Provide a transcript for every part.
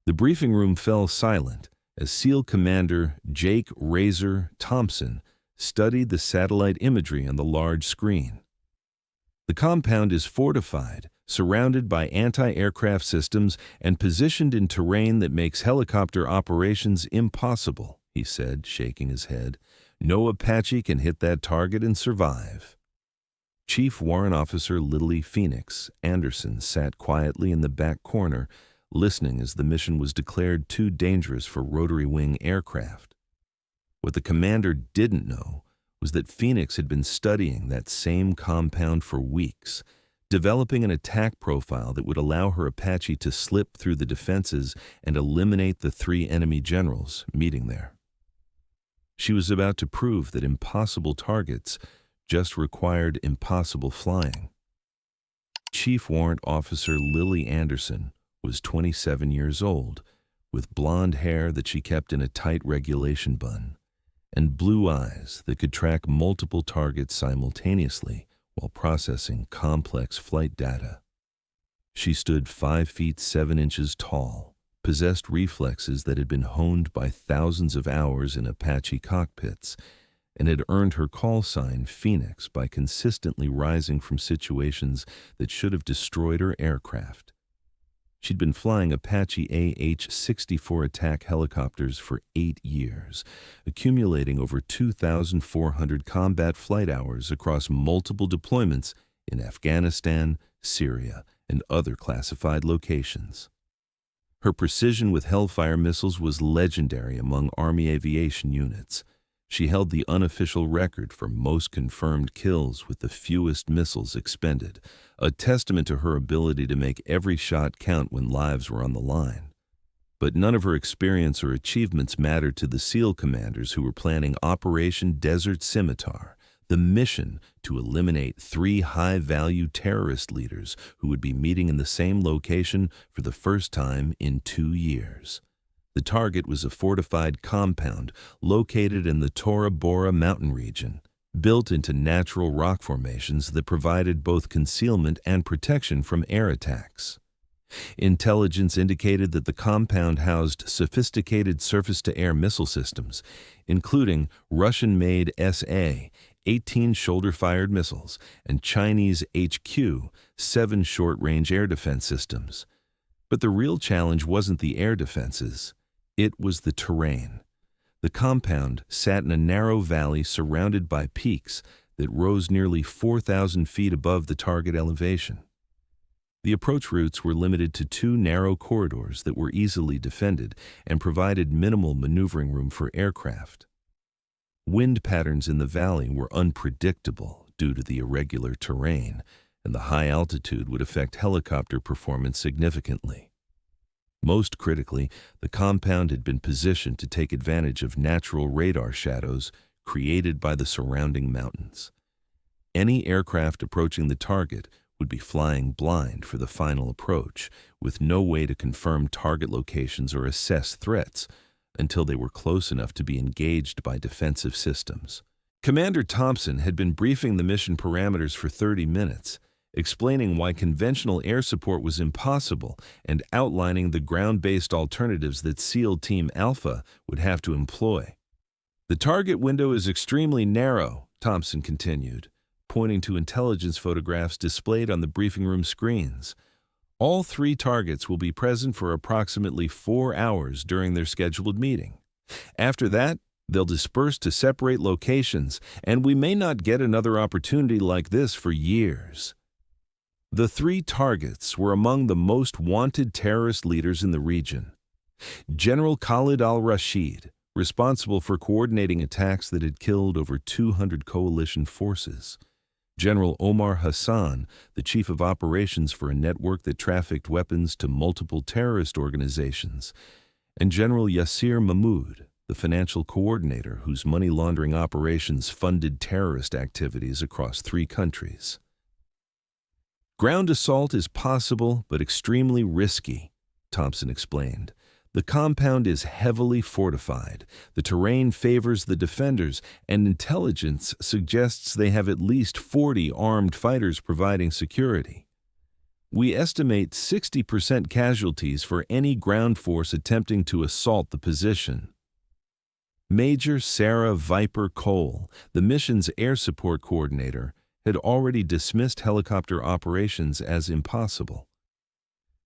The briefing room fell silent as SEAL Commander Jake Thompson studied the satellite imagery on the large screen. The compound is fortified, surrounded by anti-aircraft systems, and positioned in terrain that makes helicopter operations impossible, he said, shaking his head. No Apache can hit that target and survive. Chief Warrant Officer Lily Phoenix Anderson sat quietly in the back corner, listening as the mission was declared too dangerous for rotary-wing aircraft. What the commander didn't know was that Phoenix had been studying that same compound for weeks, developing an attack profile that would allow her Apache to slip through the defenses and eliminate the 3 enemy generals meeting there. She was about to prove that impossible targets just required impossible flying. Chief Warrant Officer Lily Anderson was 27 years old, with blonde hair that she kept in a tight regulation bun, and blue eyes that could track multiple targets simultaneously while processing complex flight data. She stood 5 feet 7 inches tall, possessed reflexes that had been honed by thousands of hours in Apache cockpits, and had earned her call sign Phoenix by consistently rising from situations that should have destroyed her aircraft. She'd been flying Apache AH-64 attack helicopters for 8 years, accumulating over 2,400 combat flight hours across multiple deployments in Afghanistan, Syria, and other classified locations. Her precision with Hellfire missiles was legendary among Army aviation units. She held the unofficial record for most confirmed kills with the fewest missiles expended, a testament to her ability to make every shot count when lives were on the line. But none of her experience or achievements mattered to the SEAL commanders who were planning Operation Desert Scimitar, the mission to eliminate 3 high-value terrorist leaders who would be meeting in the same location for the first time in 2 years. The target was a fortified compound located in the Tora Bora mountain region, built into natural rock formations that provided both concealment and protection from air attacks. Intelligence indicated that the compound housed sophisticated surface-to-air missile systems, including Russian-made SA-18 shoulder-fired missiles and Chinese HQ-7 short-range air defense systems. But the real challenge wasn't the air defenses. It was the terrain. The compound sat in a narrow valley surrounded by peaks that rose nearly 4,000 feet above the target elevation. The approach routes were limited to 2 narrow corridors that were easily defended and provided minimal maneuvering room for aircraft. Wind patterns in the valley were unpredictable due to the irregular terrain, and the high altitude would affect helicopter performance significantly. Most critically, the compound had been positioned to take advantage of natural radar shadows created by the surrounding mountains. Any aircraft approaching the target would be flying blind for the final approach, with no way to confirm target locations or assess threats until they were close enough to be engaged by defensive systems. Commander Thompson had been briefing the mission parameters for 30 minutes, explaining why conventional air support was impossible and outlining the ground-based alternatives that SEAL Team Alpha would have to employ. The target window is extremely narrow, Thompson continued, pointing to intelligence photographs displayed on the briefing room screens. All 3 targets will be present for approximately 4 hours during their scheduled meeting. After that, they'll disperse to separate locations, and we may not get another opportunity like this for years. The 3 targets were among the most wanted terrorist leaders in the region. General Khalid al-Rashid, responsible for coordinating attacks that had killed over 200 coalition forces. General Omar Hassan, the chief of operations for a network that trafficked weapons to multiple terrorist organizations. And General Yasir Mahmoud, the financial coordinator whose money laundering operations funded terrorist activities across 3 countries. Ground assault is possible but extremely risky, Thompson explained. The compound is heavily fortified, the terrain favors the defenders, and intelligence suggests they have at least 40 armed fighters providing security. We estimate 60% casualties for any ground force attempting to assault the position. Major Sarah Viper Cole, the mission's air support coordinator, had already dismissed helicopter operations as impossible.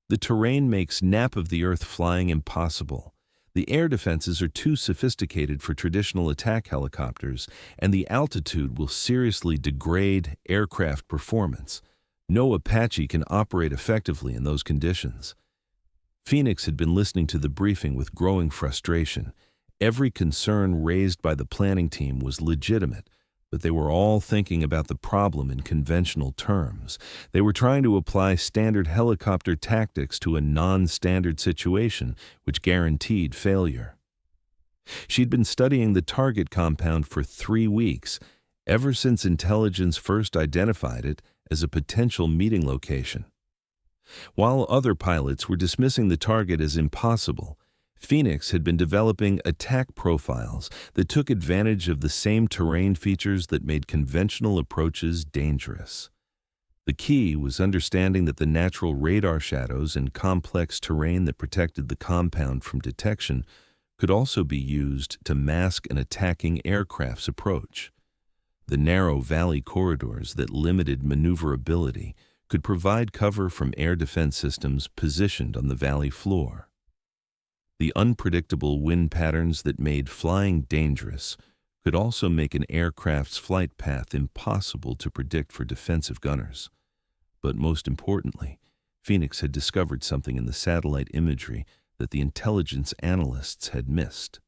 The terrain makes nap of the Earth flying impossible. The air defenses are too sophisticated for traditional attack helicopters, and the altitude will seriously degrade aircraft performance. No Apache can operate effectively in those conditions. Phoenix had been listening to the briefing with growing frustration. Every concern raised by the planning team was legitimate, but they were all thinking about the problem in conventional terms. They were trying to apply standard helicopter tactics to a non-standard situation, which guaranteed failure. She'd been studying the target compound for 3 weeks, ever since intelligence first identified it as a potential meeting location. While other pilots were dismissing the target as impossible, Phoenix had been developing attack profiles that took advantage of the same terrain features that made conventional approaches dangerous. The key was understanding that the natural radar shadows and complex terrain that protected the compound from detection could also be used to mask an attacking aircraft's approach. The narrow valley corridors that limited maneuverability could provide cover from air defense systems positioned on the valley floor. The unpredictable wind patterns that made flying dangerous could also make an aircraft's flight path impossible to predict for defensive gunners. But most importantly, Phoenix had discovered something in the satellite imagery that the intelligence analysts had missed.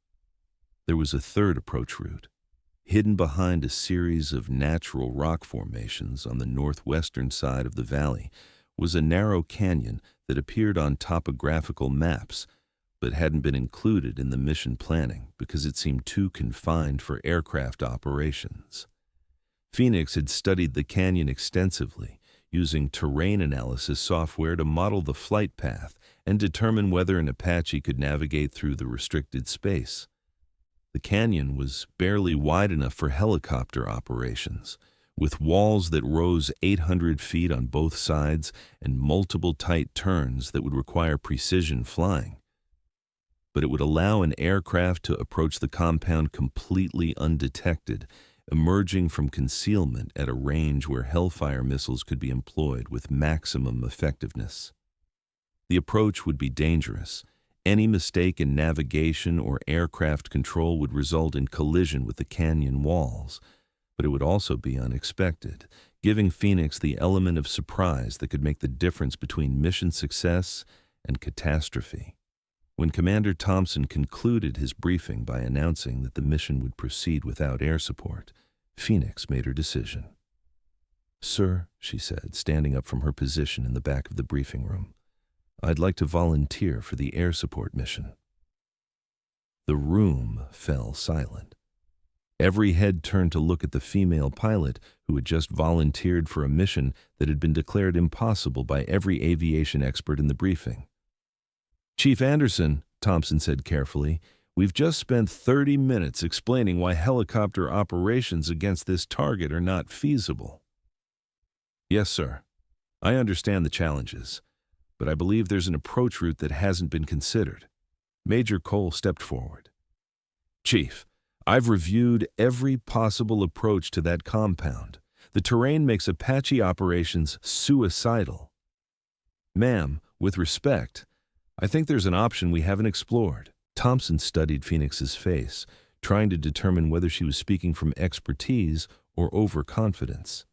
There was a third approach route. Hidden behind a series of natural rock formations on the northwestern side of the valley was a narrow canyon that appeared on topographical maps, but hadn't been included in the mission planning because it seemed too confined for aircraft operations. Phoenix had studied the canyon extensively, using terrain analysis software to model the flight path and determine whether an Apache could navigate through the restricted space. The canyon was barely wide enough for helicopter operations, with walls that rose 800 feet on both sides and multiple tight turns that would require precision flying. But it would allow an aircraft to approach the compound completely undetected, emerging from concealment at a range where Hellfire missiles could be employed with maximum effectiveness. The approach would be dangerous. Any mistake in navigation or aircraft control would result in collision with the canyon walls, but it would also be unexpected, giving Phoenix the element of surprise that could make the difference between mission success and catastrophe. When Commander Thompson concluded his briefing by announcing that the mission would proceed without air support, Phoenix made her decision. "Sir," she said, standing up from her position in the back of the briefing room, "I'd like to volunteer for the air support mission." The room fell silent. Every head turned to look at the female pilot who had just volunteered for a mission that had been declared impossible by every aviation expert in the briefing. "Chief Anderson," Thompson said carefully, "we've just spent 30 minutes explaining why helicopter operations against this target are not feasible." "Yes, sir. I understand the challenges, but I believe there's an approach route that hasn't been considered." Major Cole stepped forward. "Chief, I've reviewed every possible approach to that compound. The terrain makes Apache operations suicidal. Ma'am, with respect, I think there's an option we haven't explored." Thompson studied Phoenix's face, trying to determine whether she was speaking from expertise or overconfidence.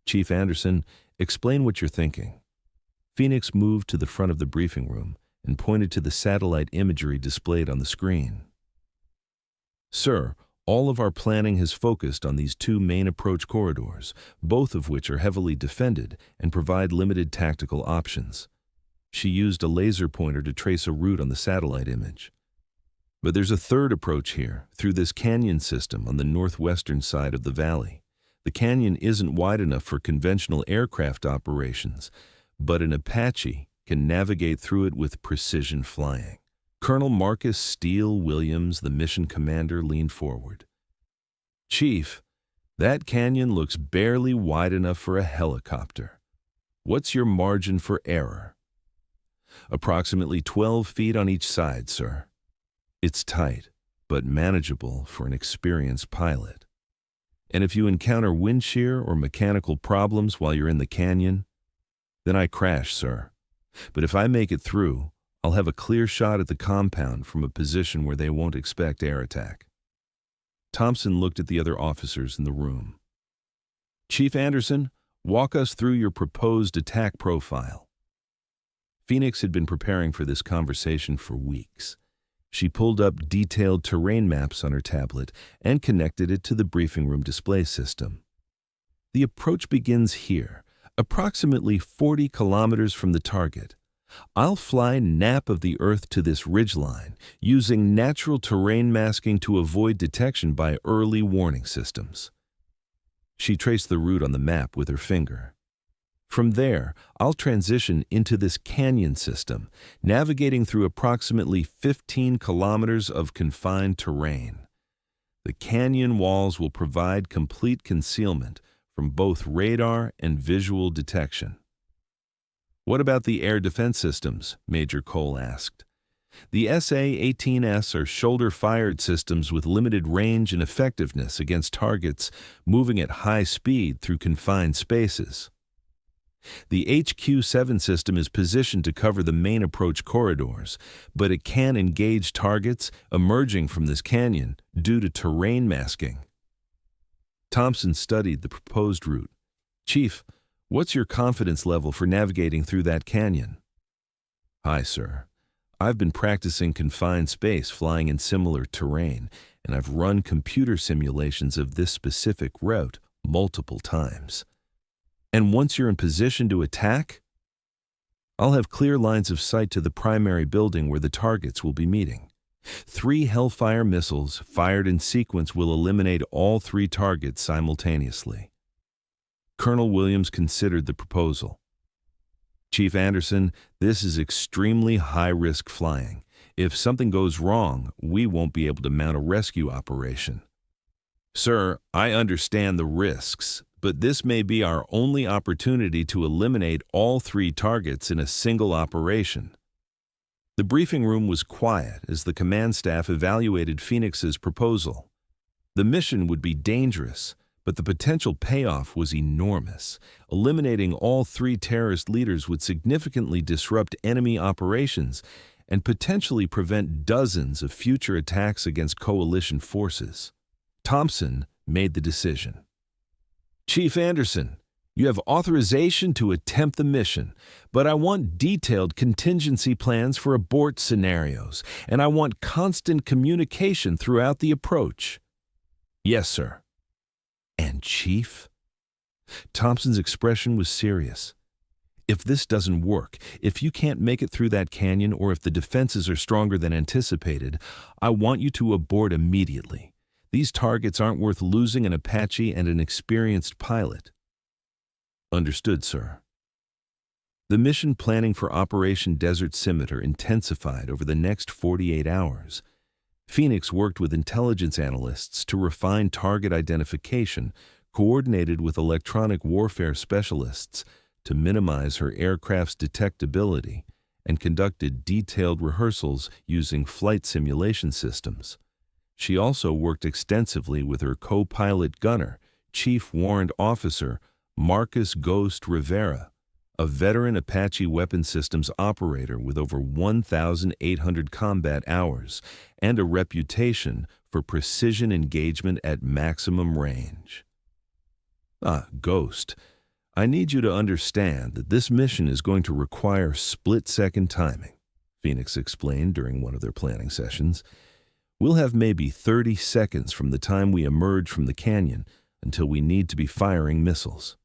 "Chief Anderson, explain what you're thinking." Phoenix moved to the front of the briefing room and pointed to the satellite imagery displayed on the screen. "Sir, all of our planning has focused on these 2 main approach corridors, both of which are heavily defended and provide limited tactical options." She used a laser pointer to trace a route on the satellite image. "But there's a third approach here, through this canyon system on the northwestern side of the valley. The canyon isn't wide enough for conventional aircraft operations, but an Apache can navigate through it with precision flying." Colonel Marcus Steele Williams, the mission commander, leaned forward. "Chief, that canyon looks barely wide enough for a helicopter. What's your margin for error? Approximately 12 feet on each side, sir. It's tight, but manageable for an experienced pilot. And if you encounter wind shear or mechanical problems while you're in the canyon, then I crash, sir. But if I make it through, I'll have a clear shot at the compound from a position where they won't expect air attack. Thompson looked at the other officers in the room. Chief Anderson, walk us through your proposed attack profile. Phoenix had been preparing for this conversation for weeks. She pulled up detailed terrain maps on her tablet and connected it to the briefing room display system. The approach begins here, approximately 40 kilometers from the target. I'll fly nap of the Earth to this ridgeline, using natural terrain masking to avoid detection by early warning systems. She traced the route on the map with her finger. From there, I'll transition into this canyon system, navigating through approximately 15 kilometers of confined terrain. The canyon walls will provide complete concealment from both radar and visual detection. What about the air defense systems? Major Cole asked. The SA-18S are shoulder-fired systems with limited range and effectiveness against targets moving at high speed through confined spaces. The HQ-7 system is positioned to cover the main approach corridors, but it can engage targets emerging from this canyon due to terrain masking. Thompson studied the proposed route. Chief, what's your confidence level for navigating through that canyon? Hi, sir. I've been practicing confined space flying in similar terrain, and I've run computer simulations of this specific route multiple times. And once you're in position to attack, I'll have clear lines of sight to the primary building where the targets will be meeting. 3 Hellfire missiles fired in sequence will eliminate all 3 targets simultaneously. Colonel Williams considered the proposal. Chief Anderson, this is extremely high-risk flying. If something goes wrong, we won't be able to mount a rescue operation. Sir, I understand the risks, but this may be our only opportunity to eliminate all 3 targets in a single operation. The briefing room was quiet as the command staff evaluated Phoenix's proposal. The mission would be dangerous, but the potential payoff was enormous. Eliminating all 3 terrorist leaders would significantly disrupt enemy operations and potentially prevent dozens of future attacks against coalition forces. Thompson made the decision. Chief Anderson, you have authorization to attempt the mission, but I want detailed contingency plans for abort scenarios, and I want constant communication throughout the approach. Yes, sir. And Chief? Thompson's expression was serious. If this doesn't work, if you can't make it through that canyon, or if the defenses are stronger than anticipated, I want you to abort immediately. These targets aren't worth losing an Apache and an experienced pilot. Understood, sir. The mission planning for Operation Desert Scimitar intensified over the next 48 hours. Phoenix worked with intelligence analysts to refine target identification, coordinated with electronic warfare specialists to minimize her aircraft's detectability, and conducted detailed rehearsals using flight simulation systems. She also worked extensively with her co-pilot gunner, Chief Warrant Officer Marcus Ghost Rivera, a veteran Apache weapon systems operator with over 1,800 combat hours and a reputation for precision engagement at maximum range. Ghost, I need you to understand that this mission is going to require split-second timing, Phoenix explained during one of their planning sessions. We'll have maybe 30 seconds from the time we emerge from the canyon until we need to be firing missiles.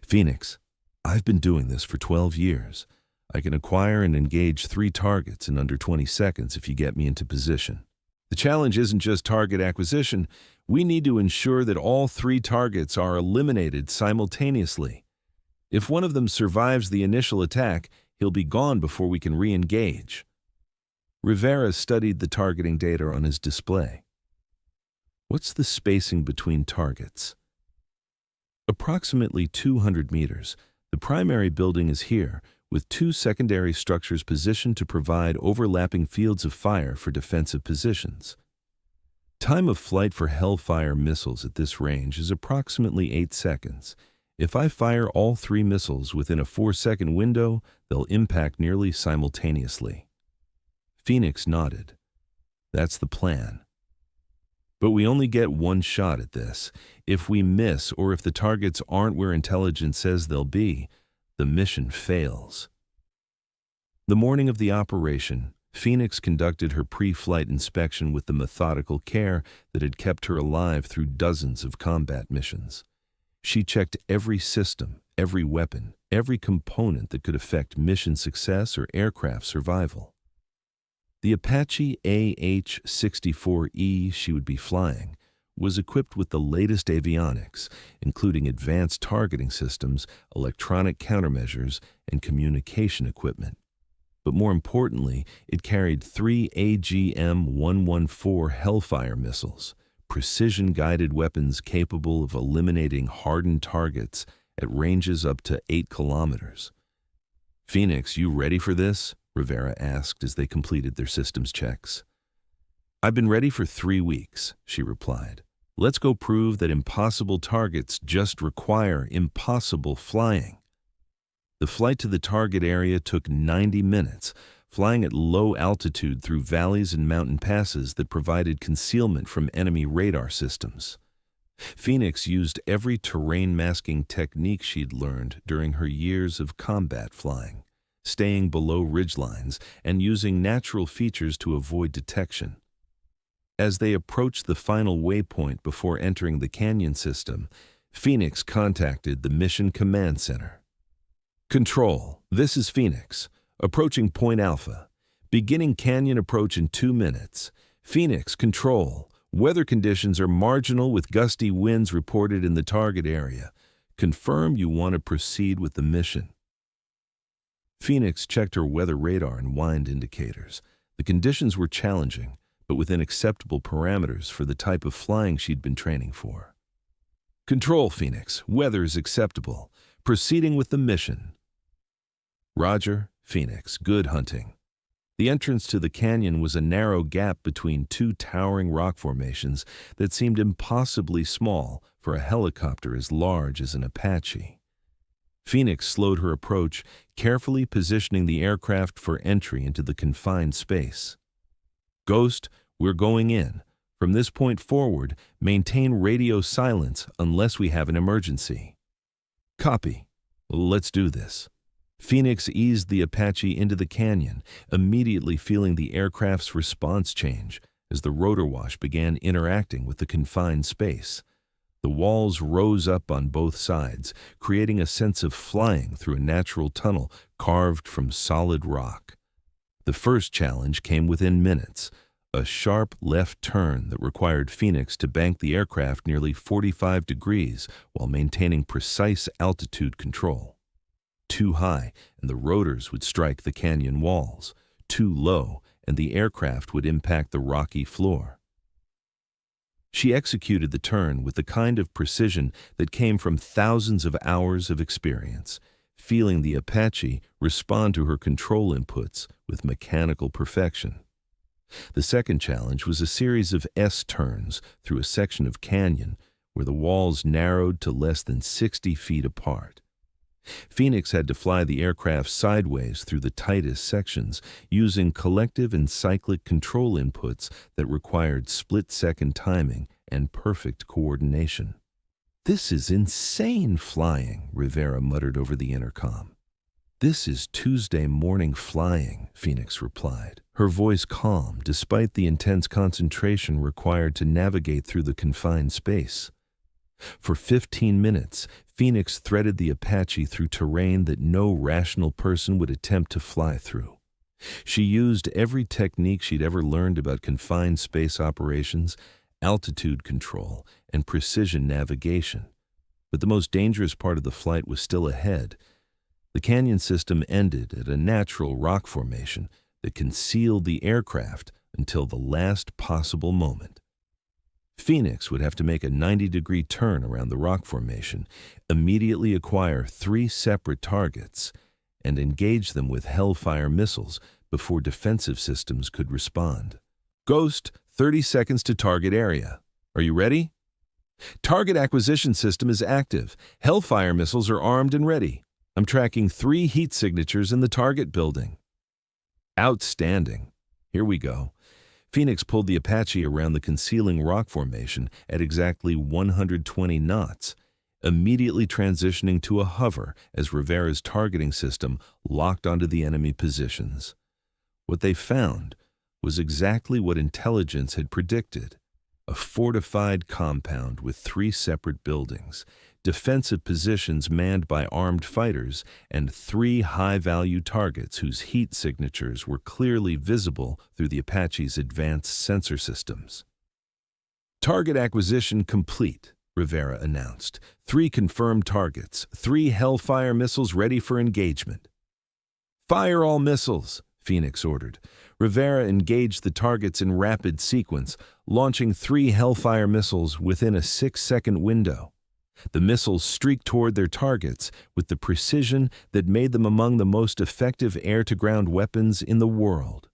Phoenix, I've been doing this for 12 years. I can acquire and engage 3 targets in under 20 seconds if you get me into position. The challenge isn't just target acquisition. We need to ensure that all 3 targets are eliminated simultaneously. If one of them survives the initial attack, he'll be gone before we can re-engage. Rivera studied the targeting data on his display. What's the spacing between targets? Approximately 200 meters. The primary building is here, with two secondary structures positioned to provide overlapping fields of fire for defensive positions. Time of flight for Hellfire missiles at this range is approximately 8 seconds. If I fire all 3 missiles within a 4-second window, they'll impact nearly simultaneously. Phoenix nodded. That's the plan. But we only get one shot at this. If we miss, or if the targets aren't where intelligence says they'll be, the mission fails. The morning of the operation, Phoenix conducted her pre-flight inspection with the methodical care that had kept her alive through dozens of combat missions. She checked every system, every weapon, every component that could affect mission success or aircraft survival. The Apache AH-64E she would be flying was equipped with the latest avionics, including advanced targeting systems, electronic countermeasures, and communication equipment. But more importantly, it carried 3 AGM-114 Hellfire missiles, precision-guided weapons capable of eliminating hardened targets at ranges up to 8 kilometers. "Phoenix, you ready for this?" Rivera asked as they completed their systems checks. "I've been ready for 3 weeks," she replied. "Let's go prove that impossible targets just require impossible flying." The flight to the target area took 90 minutes, flying at low altitude through valleys and mountain passes that provided concealment from enemy radar systems. Phoenix used every terrain masking technique she'd learned during her years of combat flying, staying below ridgelines and using natural features to avoid detection. As they approached the final waypoint before entering the canyon system, Phoenix contacted the Mission Command Center. "Control, this is Phoenix, approaching Point Alpha. Beginning canyon approach in 2 minutes. Phoenix, control. Weather conditions are marginal with gusty winds reported in the target area. Confirm you want to proceed with the mission." Phoenix checked her weather radar and wind indicators. The conditions were challenging, but within acceptable parameters for the type of flying she'd been training for. "Control, Phoenix. Weather is acceptable. Proceeding with the mission." "Roger, Phoenix. Good hunting." The entrance to the canyon was a narrow gap between 2 towering rock formations that seemed impossibly small for a helicopter as large as an Apache. Phoenix slowed her approach, carefully positioning the aircraft for entry into the confined space. "Ghost, we're going in. From this point forward, maintain radio silence unless we have an emergency." "Copy. Let's do this." Phoenix eased the Apache into the canyon, immediately feeling the aircraft's response change as the rotor wash began interacting with the confined space. The walls rose up on both sides, creating a sense of flying through a natural tunnel carved from solid rock. The first challenge came within minutes, a sharp left turn that required Phoenix to bank the aircraft nearly 45 degrees while maintaining precise altitude control. Too high, and the rotors would strike the canyon walls. Too low, and the aircraft would impact the rocky floor. She executed the turn with the kind of precision that came from thousands of hours of experience, feeling the Apache respond to her control inputs with mechanical perfection. The second challenge was a series of S-turns through a section of canyon where the walls narrowed to less than 60 feet apart. Phoenix had to fly the aircraft sideways through the tightest sections, using collective and cyclic control inputs that required split-second timing and perfect coordination. "This is insane flying," Rivera muttered over the intercom. "This is Tuesday morning flying," Phoenix replied, her voice calm despite the intense concentration required to navigate through the confined space. For 15 minutes, Phoenix threaded the Apache through terrain that no rational person would attempt to fly through. She used every technique she'd ever learned about confined space operations, altitude control, and precision navigation. But the most dangerous part of the flight was still ahead. The canyon system ended at a natural rock formation that concealed the aircraft until the last possible moment. Phoenix would have to make a 90-degree turn around the rock formation, immediately acquire 3 separate targets, and engage them with Hellfire missiles before defensive systems could respond. Ghost, 30 seconds to target area. Are you ready? Target acquisition system is active. Hellfire missiles are armed and ready. I'm tracking 3 heat signatures in the target building. Outstanding. Here we go. Phoenix pulled the Apache around the concealing rock formation at exactly 120 knots, immediately transitioning to a hover as Rivera's targeting system locked onto the enemy positions. What they found was exactly what intelligence had predicted: a fortified compound with 3 separate buildings, defensive positions manned by armed fighters, and 3 high-value targets whose heat signatures were clearly visible through the Apache's advanced sensor systems. Target acquisition complete, Rivera announced. 3 confirmed targets, 3 Hellfire missiles ready for engagement. Fire all missiles, Phoenix ordered. Rivera engaged the targets in rapid sequence, launching 3 Hellfire missiles within a 6-second window. The missiles streaked toward their targets with the precision that made them among the most effective air-to-ground weapons in the world.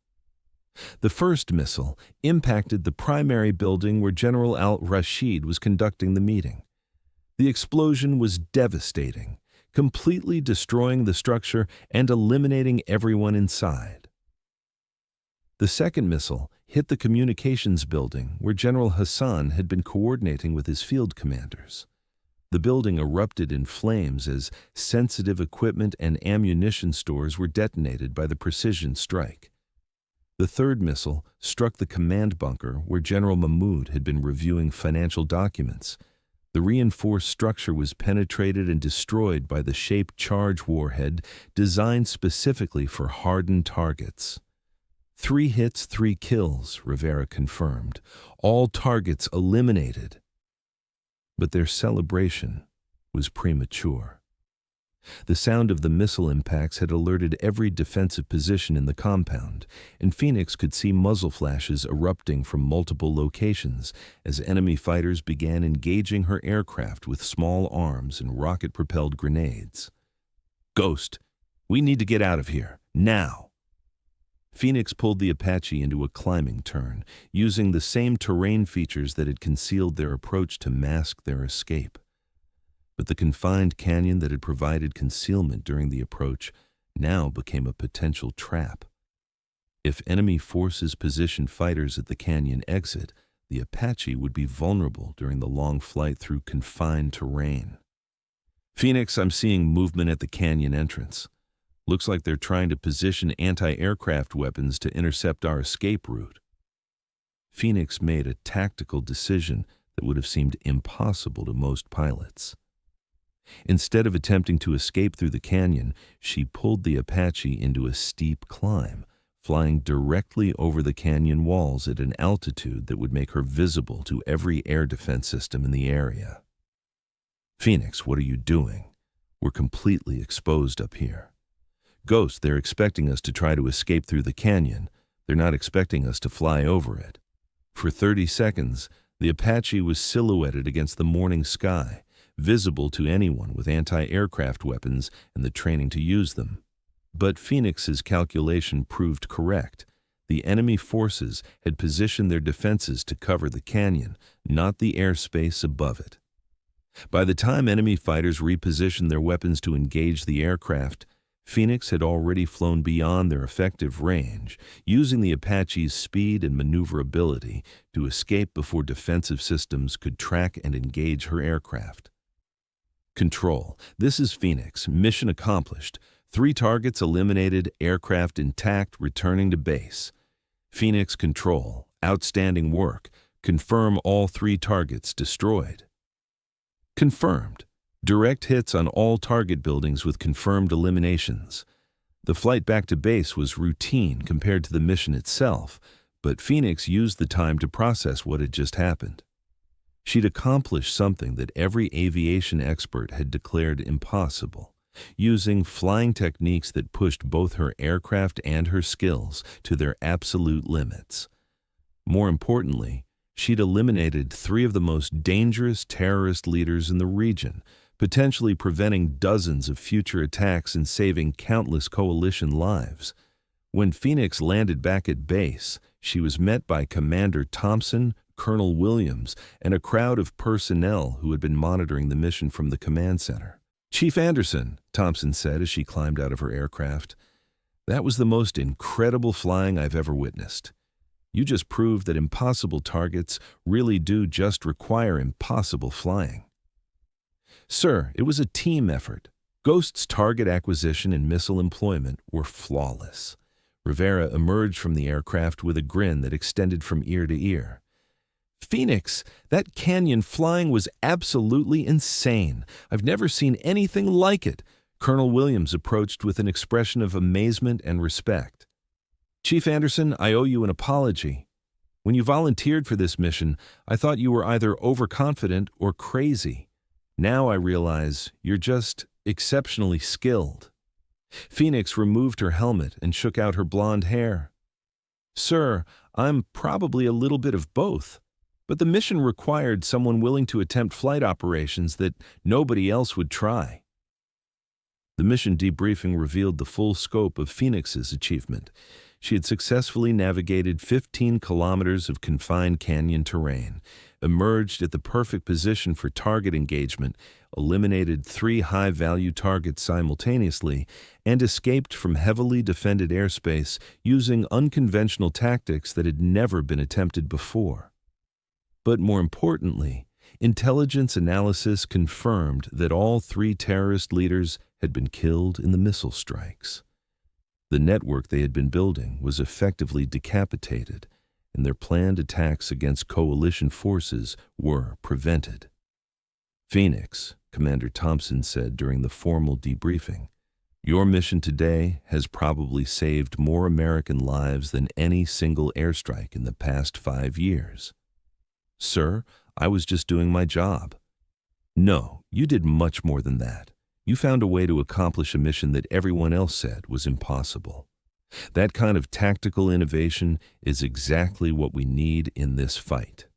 The first missile impacted the primary building where General al-Rashid was conducting the meeting. The explosion was devastating, completely destroying the structure and eliminating everyone inside. The second missile hit the communications building where General Hassan had been coordinating with his field commanders. The building erupted in flames as sensitive equipment and ammunition stores were detonated by the precision strike. The third missile struck the command bunker where General Mahmoud had been reviewing financial documents. The reinforced structure was penetrated and destroyed by the shaped charge warhead designed specifically for hardened targets. 3 hits, 3 kills, Rivera confirmed. All targets eliminated. But their celebration was premature. The sound of the missile impacts had alerted every defensive position in the compound, and Phoenix could see muzzle flashes erupting from multiple locations as enemy fighters began engaging her aircraft with small arms and rocket-propelled grenades. Ghost, we need to get out of here, now. Phoenix pulled the Apache into a climbing turn, using the same terrain features that had concealed their approach to mask their escape. But the confined canyon that had provided concealment during the approach now became a potential trap. If enemy forces positioned fighters at the canyon exit, the Apache would be vulnerable during the long flight through confined terrain. Phoenix, I'm seeing movement at the canyon entrance. Looks like they're trying to position anti-aircraft weapons to intercept our escape route. Phoenix made a tactical decision that would have seemed impossible to most pilots. Instead of attempting to escape through the canyon, she pulled the Apache into a steep climb, flying directly over the canyon walls at an altitude that would make her visible to every air defense system in the area. Phoenix, what are you doing? We're completely exposed up here. Ghost, they're expecting us to try to escape through the canyon. They're not expecting us to fly over it. For 30 seconds, the Apache was silhouetted against the morning sky, visible to anyone with anti-aircraft weapons and the training to use them. But Phoenix's calculation proved correct. The enemy forces had positioned their defenses to cover the canyon, not the airspace above it. By the time enemy fighters repositioned their weapons to engage the aircraft, Phoenix had already flown beyond their effective range, using the Apache's speed and maneuverability to escape before defensive systems could track and engage her aircraft. Control, this is Phoenix. Mission accomplished. 3 targets eliminated, aircraft intact, returning to base. Phoenix Control, outstanding work. Confirm all 3 targets destroyed. Confirmed. Direct hits on all target buildings with confirmed eliminations. The flight back to base was routine compared to the mission itself, but Phoenix used the time to process what had just happened. She'd accomplished something that every aviation expert had declared impossible, using flying techniques that pushed both her aircraft and her skills to their absolute limits. More importantly, She'd eliminated 3 of the most dangerous terrorist leaders in the region, potentially preventing dozens of future attacks and saving countless coalition lives. When Phoenix landed back at base, she was met by Commander Thompson, Colonel Williams, and a crowd of personnel who had been monitoring the mission from the command center. "Chief Anderson," Thompson said as she climbed out of her aircraft, "that was the most incredible flying I've ever witnessed. You just proved that impossible targets really do just require impossible flying." "Sir, it was a team effort. Ghost's target acquisition and missile employment were flawless." Rivera emerged from the aircraft with a grin that extended from ear to ear. "Phoenix, that canyon flying was absolutely insane. I've never seen anything like it." Colonel Williams approached with an expression of amazement and respect. "Chief Anderson, I owe you an apology. When you volunteered for this mission, I thought you were either overconfident or crazy. Now I realize you're just exceptionally skilled." Phoenix removed her helmet and shook out her blonde hair. "Sir, I'm probably a little bit of both, but the mission required someone willing to attempt flight operations that nobody else would try." The mission debriefing revealed the full scope of Phoenix's achievement. She had successfully navigated 15 kilometers of confined canyon terrain, emerged at the perfect position for target engagement, eliminated 3 high-value targets simultaneously, and escaped from heavily defended airspace using unconventional tactics that had never been attempted before. But more importantly, intelligence analysis confirmed that all 3 terrorist leaders had been killed in the missile strikes. The network they had been building was effectively decapitated, and their planned attacks against coalition forces were prevented. "Phoenix," Commander Thompson said during the formal debriefing, "your mission today has probably saved more American lives than any single airstrike in the past 5 years." "Sir, I was just doing my job." "No, you did much more than that. You found a way to accomplish a mission that everyone else said was impossible. That kind of tactical innovation is exactly what we need in this fight."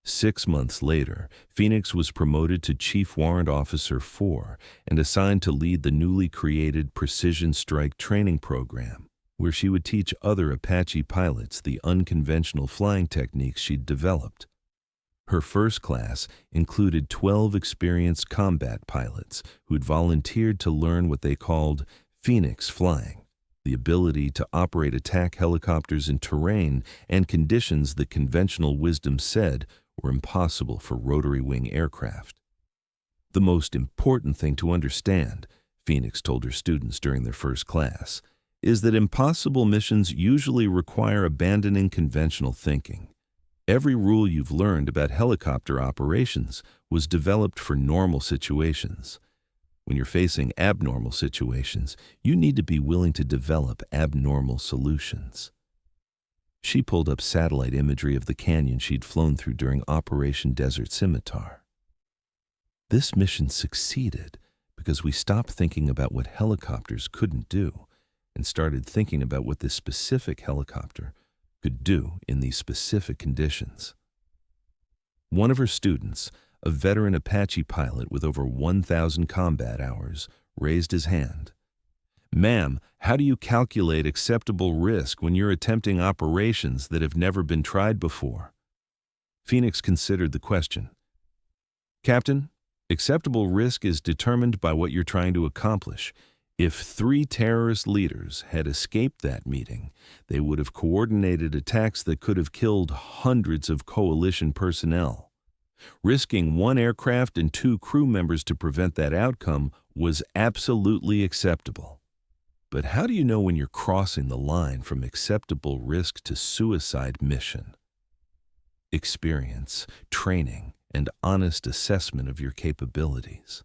6 months later, Phoenix was promoted to Chief Warrant Officer 4 and assigned to lead the newly created Precision Strike Training Program, where she would teach other Apache pilots the unconventional flying techniques she'd developed. Her first class included 12 experienced combat pilots who'd volunteered to learn what they called Phoenix flying, the ability to operate attack helicopters in terrain and conditions that conventional wisdom said were impossible for rotary-wing aircraft. "The most important thing to understand," Phoenix told her students during their first class, "is that impossible missions usually require abandoning conventional thinking. Every rule you've learned about helicopter operations was developed for normal situations. When you're facing abnormal situations, you need to be willing to develop abnormal solutions." She pulled up satellite imagery of the canyon she'd flown through during Operation Desert Scimitar. "This mission succeeded because we stopped thinking about what helicopters couldn't do and started thinking about what this specific helicopter could do in these specific conditions." One of her students, a veteran Apache pilot with over 1,000 combat hours, raised his hand. "Ma'am, how do you calculate acceptable risk when you're attempting operations that have never been tried before?" Phoenix considered the question. "Captain, acceptable risk is determined by what you're trying to accomplish. If 3 terrorist leaders had escaped that meeting, they would have coordinated attacks that could have killed hundreds of coalition personnel. Risking 1 aircraft and 2 crew members to prevent that outcome was absolutely acceptable. But how do you know when you're crossing the line from acceptable risk to suicide mission? Experience, training, and honest assessment of your capabilities.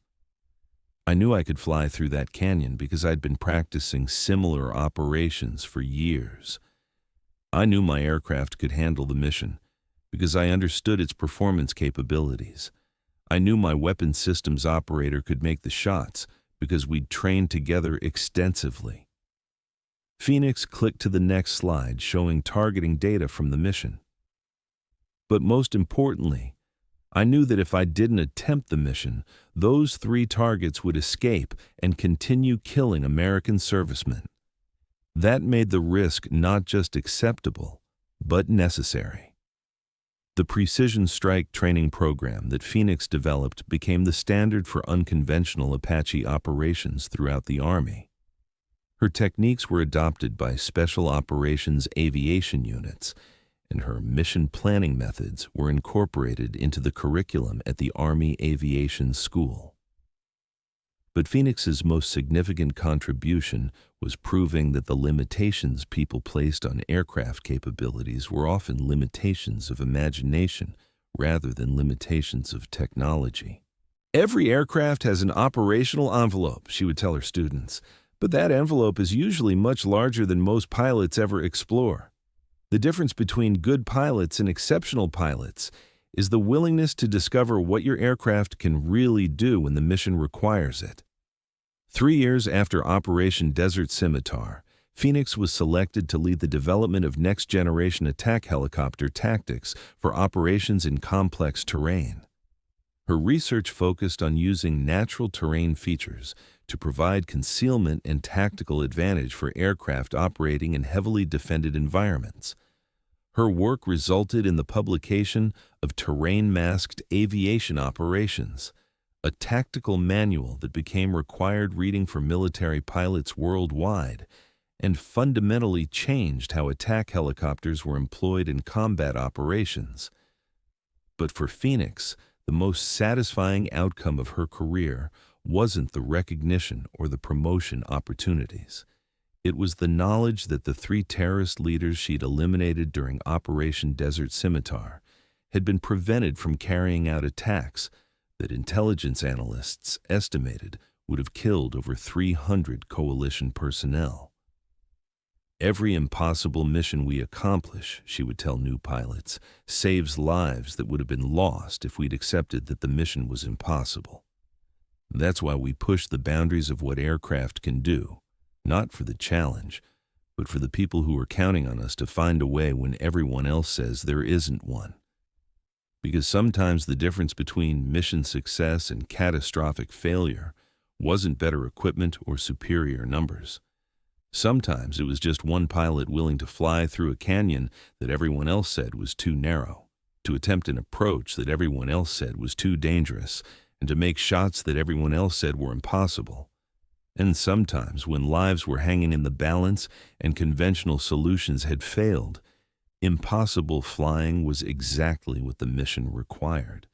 I knew I could fly through that canyon because I'd been practicing similar operations for years. I knew my aircraft could handle the mission because I understood its performance capabilities. I knew my weapons systems operator could make the shots because we'd trained together extensively." Phoenix clicked to the next slide showing targeting data from the mission. But most importantly, I knew that if I didn't attempt the mission, those 3 targets would escape and continue killing American servicemen. That made the risk not just acceptable, but necessary. The precision strike training program that Phoenix developed became the standard for unconventional Apache operations throughout the Army. Her techniques were adopted by Special Operations Aviation Units, and her mission planning methods were incorporated into the curriculum at the Army Aviation School. But Phoenix's most significant contribution was proving that the limitations people placed on aircraft capabilities were often limitations of imagination rather than limitations of technology. "Every aircraft has an operational envelope," she would tell her students, "but that envelope is usually much larger than most pilots ever explore. The difference between good pilots and exceptional pilots is the willingness to discover what your aircraft can really do when the mission requires it." 3 years after Operation Desert Scimitar, Phoenix was selected to lead the development of next-generation attack helicopter tactics for operations in complex terrain. Her research focused on using natural terrain features to provide concealment and tactical advantage for aircraft operating in heavily defended environments. Her work resulted in the publication of Terrain-Masked Aviation Operations, a tactical manual that became required reading for military pilots worldwide and fundamentally changed how attack helicopters were employed in combat operations. But for Phoenix, the most satisfying outcome of her career wasn't the recognition or the promotion opportunities. It was the knowledge that the 3 terrorist leaders she'd eliminated during Operation Desert Scimitar had been prevented from carrying out attacks that intelligence analysts estimated would have killed over 300 coalition personnel. "Every impossible mission we accomplish," she would tell new pilots, "saves lives that would have been lost if we'd accepted that the mission was impossible. That's why we push the boundaries of what aircraft can do, not for the challenge, but for the people who are counting on us to find a way when everyone else says there isn't one." Because sometimes the difference between mission success and catastrophic failure wasn't better equipment or superior numbers. Sometimes it was just one pilot willing to fly through a canyon that everyone else said was too narrow, to attempt an approach that everyone else said was too dangerous, and to make shots that everyone else said were impossible. And sometimes, when lives were hanging in the balance and conventional solutions had failed, impossible flying was exactly what the mission required.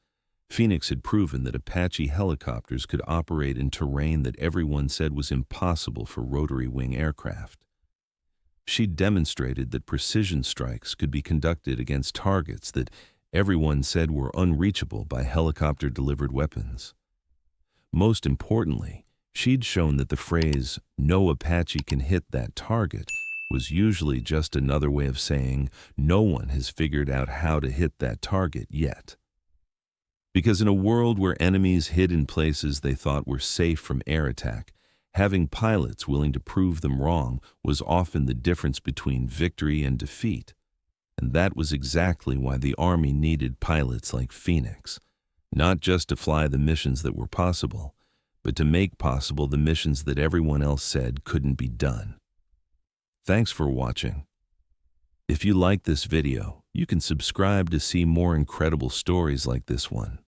Phoenix had proven that Apache helicopters could operate in terrain that everyone said was impossible for rotary-wing aircraft. She demonstrated that precision strikes could be conducted against targets that everyone said were unreachable by helicopter-delivered weapons. Most importantly, she'd shown that the phrase, "no Apache can hit that target," was usually just another way of saying, "no one has figured out how to hit that target yet." Because in a world where enemies hid in places they thought were safe from air attack, having pilots willing to prove them wrong was often the difference between victory and defeat. And that was exactly why the Army needed pilots like Phoenix, not just to fly the missions that were possible, but to make possible the missions that everyone else said couldn't be done. Thanks for watching. If you like this video, you can subscribe to see more incredible stories like this one.